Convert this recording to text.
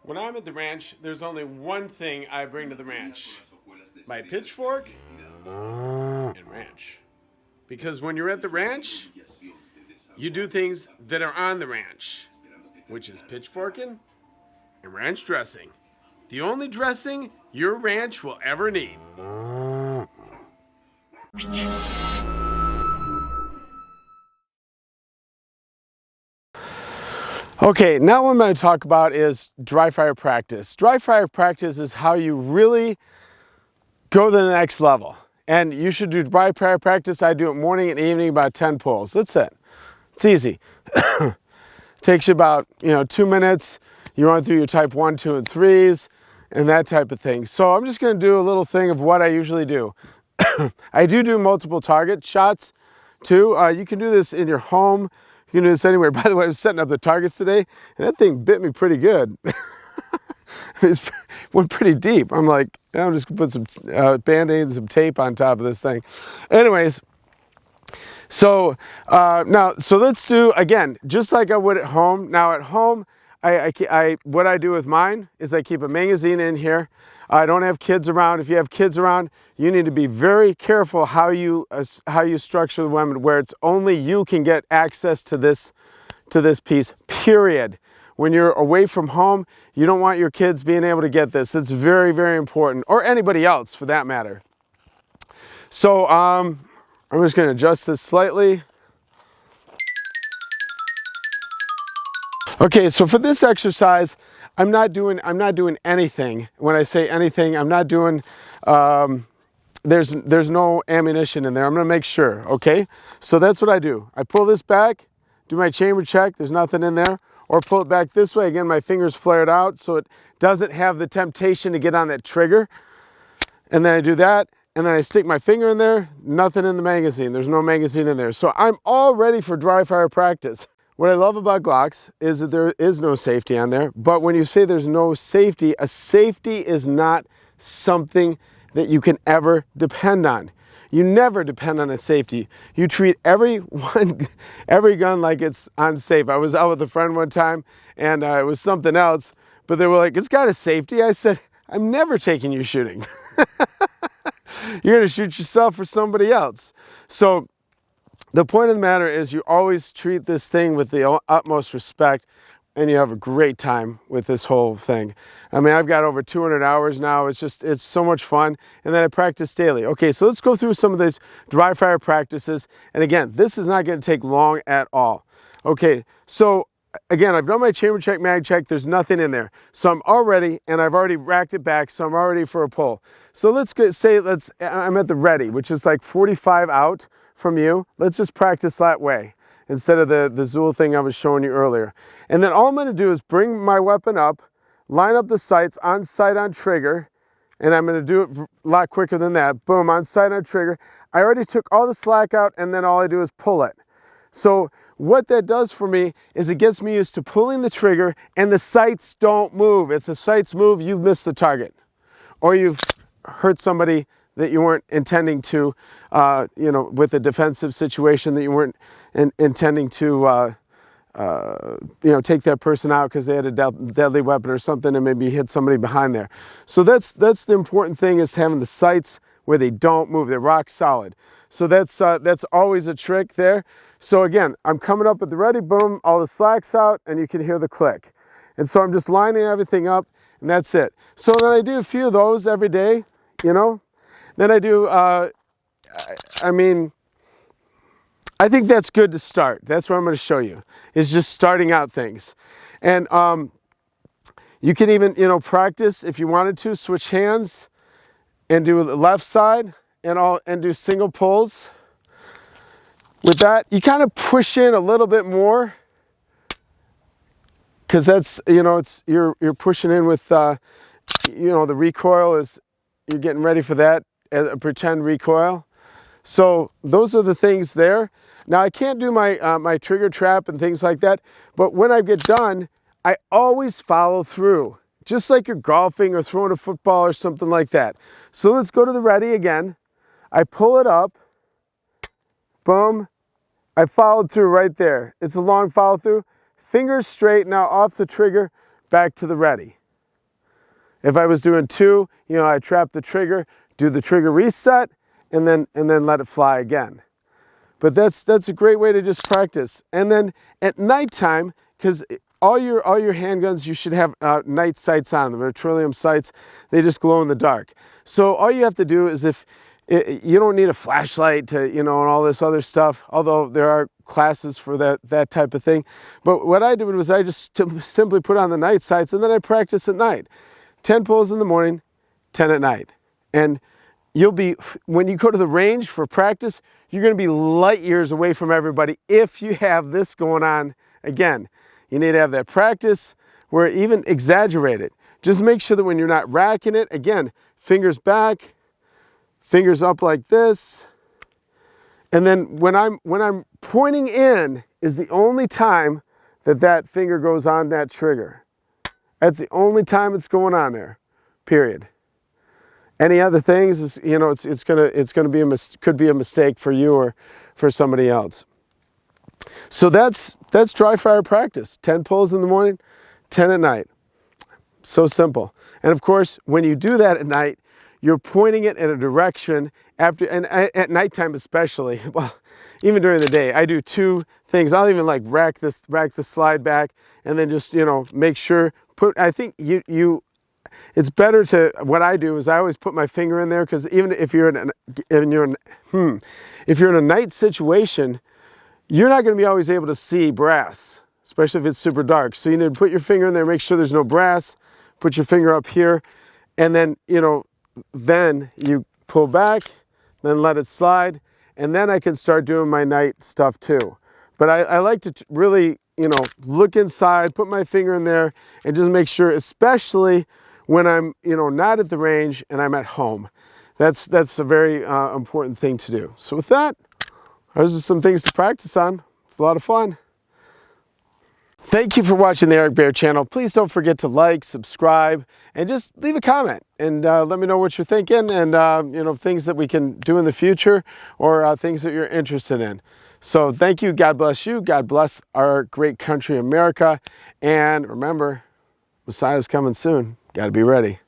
When I'm at the ranch, there's only one thing I bring to the ranch: my pitchfork and ranch. Because when you're at the ranch, you do things that are on the ranch, which is pitchforking and ranch dressing. The only dressing your ranch will ever need. Okay, now what I'm going to talk about is dry fire practice. Dry fire practice is how you really go to the next level. And you should do dry fire practice. I do it morning and evening, about 10 pulls. That's it. It's easy. Takes you about 2 minutes. You run through your type 1, 2, and 3s and that type of thing. So I'm just going to do a little thing of what I usually do. I do multiple target shots too. You can do this in your home. You can do this anywhere. By the way, I was setting up the targets today, and that thing bit me pretty good. It went pretty deep. I'm like, I'm just gonna put some Band-Aids, some tape on top of this thing. Anyways, so so let's do, again, just like I would at home. Now at home, what I do with mine is I keep a magazine in here. I don't have kids around. If you have kids around, you need to be very careful how you structure the weapon, where it's only you can get access to this piece, period. When you're away from home, you don't want your kids being able to get this. It's very, very important, or anybody else for that matter. So I'm just going to adjust this slightly. Okay, so for this exercise, I'm not doing anything. When I say anything, I'm not doing, there's no ammunition in there. I'm gonna make sure, okay? So that's what I do. I pull this back, do my chamber check, there's nothing in there, or pull it back this way. Again, my fingers flared out so it doesn't have the temptation to get on that trigger. And then I do that, and then I stick my finger in there, nothing in the magazine. There's no magazine in there. So I'm all ready for dry fire practice. What I love about Glocks is that there is no safety on there, but when you say there's no safety, a safety is not something that you can ever depend on. You never depend on a safety. You treat every gun like it's unsafe. I was out with a friend one time, and it was something else, but they were like, it's got a safety. I said, I'm never taking you shooting. You're gonna shoot yourself or somebody else. So the point of the matter is you always treat this thing with the utmost respect, and you have a great time with this whole thing. I mean, I've got over 200 hours now. It's so much fun. And then I practice daily. Okay, so let's go through some of these dry fire practices. And again, this is not going to take long at all. Okay, so again, I've done my chamber check, mag check. There's nothing in there. So I'm all ready, and I've already racked it back, so I'm all ready for a pull. So I'm at the ready, which is like 45 out from you. Let's just practice that way instead of the Zool thing I was showing you earlier. And then all I'm going to do is bring my weapon up, line up the sights on sight on trigger, and I'm going to do it a lot quicker than that. Boom, on sight on trigger. I already took all the slack out, and then all I do is pull it. So what that does for me is it gets me used to pulling the trigger, and the sights don't move. If the sights move, you've missed the target, or you've hurt somebody that you weren't intending to, with a defensive situation that you weren't intending to, take that person out because they had a deadly weapon or something, and maybe hit somebody behind there. So that's the important thing, is having the sights where they don't move. They're rock solid. So that's always a trick there. So again, I'm coming up with the ready, boom, all the slack's out, and you can hear the click. And so I'm just lining everything up, and that's it. So then I do a few of those every day, Then I do, I think that's good to start. That's what I'm going to show you, is just starting out things. And you can even, practice if you wanted to, switch hands and do the left side and do single pulls. With that, you kind of push in a little bit more, because that's, you're pushing in with, the recoil is, you're getting ready for that, a pretend recoil. So those are the things there. Now I can't do my trigger trap and things like that, but when I get done, I always follow through, just like you're golfing or throwing a football or something like that. So let's go to the ready again. I pull it up, boom, I followed through right there. It's a long follow through, fingers straight, now off the trigger, back to the ready. If I was doing 2, you know, I trap the trigger, do the trigger reset, and then let it fly again. But that's a great way to just practice. And then at nighttime, because all your handguns, you should have night sights on them. They're Trillium sights. They just glow in the dark. So all you have to do is, if you don't need a flashlight to, you know, and all this other stuff, although there are classes for that type of thing. But what I did was I just simply put on the night sights, and then I practice at night. 10 pulls in the morning, 10 at night. And you'll be, when you go to the range for practice, you're going to be light years away from everybody if you have this going on. Again, you need to have that practice where even exaggerate it. Just make sure that when you're not racking it, again, fingers back, fingers up like this. And then when I'm pointing in is the only time that finger goes on that trigger. That's the only time it's going on there, period. Any other things, is, you know, it's gonna be could be a mistake for you or for somebody else. So that's dry fire practice. 10 pulls in the morning, 10 at night. So simple. And of course, when you do that at night, you're pointing it in a direction after, and at nighttime especially. Well, even during the day, I do 2 things. I'll even like rack the slide back, and then just, you know, make sure. I think it's better to, what I do is I always put my finger in there, because even if you're if you're in a night situation, you're not going to be always able to see brass, especially if it's super dark. So you need to put your finger in there, make sure there's no brass, put your finger up here, and then, you know, then you pull back, then let it slide, and then I can start doing my night stuff too. But I like to really, you know, look inside, put my finger in there, and just make sure, especially when I'm, you know, not at the range and I'm at home. That's a very important thing to do. So with that, those are some things to practice on. It's a lot of fun. Thank you for watching the Eric Bear channel. Please don't forget to like, subscribe, and just leave a comment and let me know what you're thinking, and you know, things that we can do in the future, or things that you're interested in. So thank you. God bless you. God bless our great country, America. And remember, Messiah's coming soon. Got to be ready.